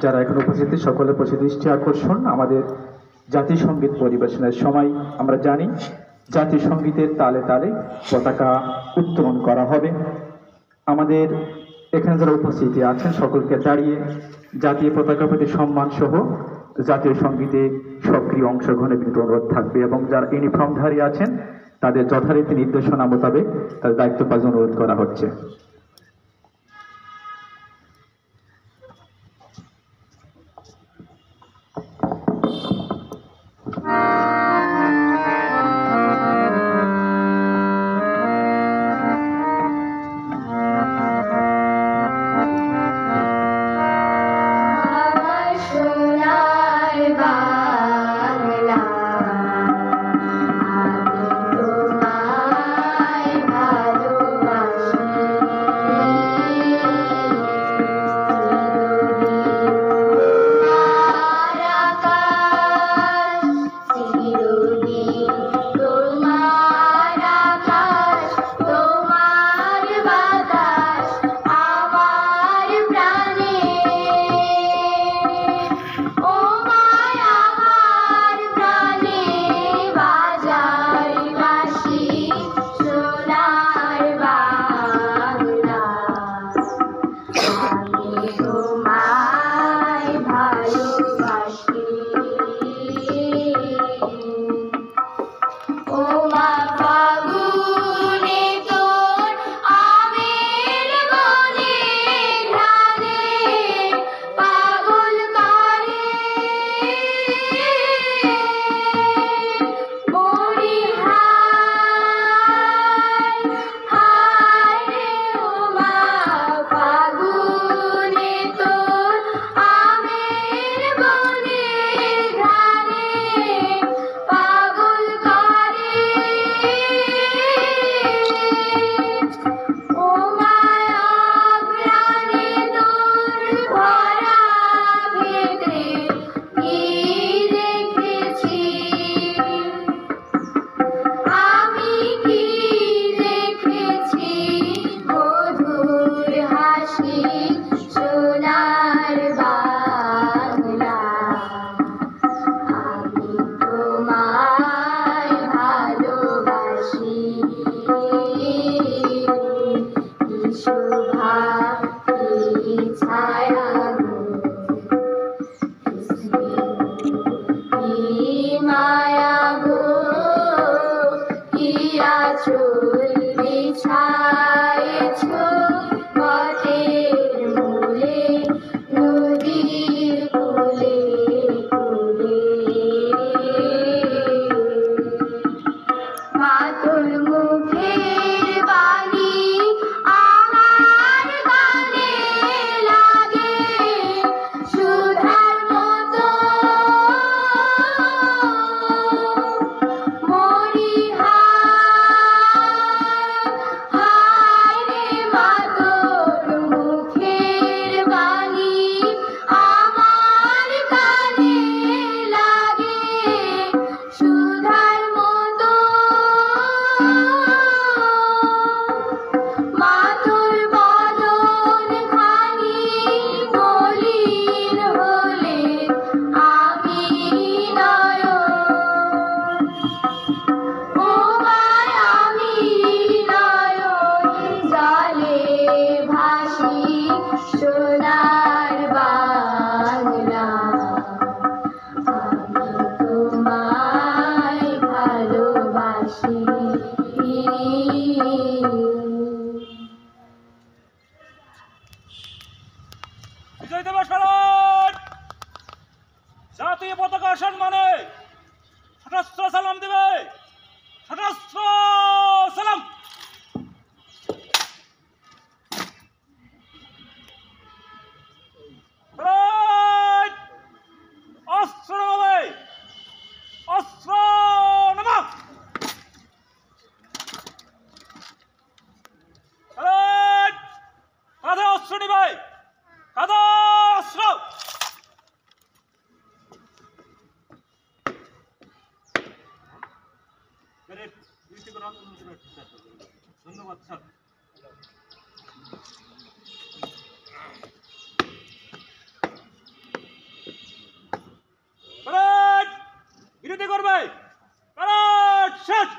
যারা এখন উপস্থিত সকলের প্রতি দৃষ্টি আকর্ষণ, আমাদের জাতীয় সঙ্গীত পরিবেশনের সময় আমরা জানি জাতীয় সঙ্গীতের তালে তালে পতাকা উত্তোলন করা হবে। আমাদের এখানে যারা উপস্থিতি আছেন সকলকে দাঁড়িয়ে জাতীয় পতাকা প্রতি সম্মান সহ জাতীয় সঙ্গীতে সক্রিয় অংশগ্রহণের বিনীত অনুরোধ থাকবে এবং যারা ইউনিফর্মধারী আছেন তাদের যথারীতি নির্দেশনা মোতাবেক তাদের দায়িত্ব পালন অনুরোধ করা হচ্ছে। জাতীয় পতাকা সম্মানে সশস্ত্র সালাম দেবে। সশস্ত্র সালাম। অস্ত্র নামাবে। অস্ত্র নামা। কাঁধে অস্ত্র নিবে। কাঁধে অস্ত্র। ধন্যবাদ স্যার। আবৃত্তি করবে। প্যারেড শেষ।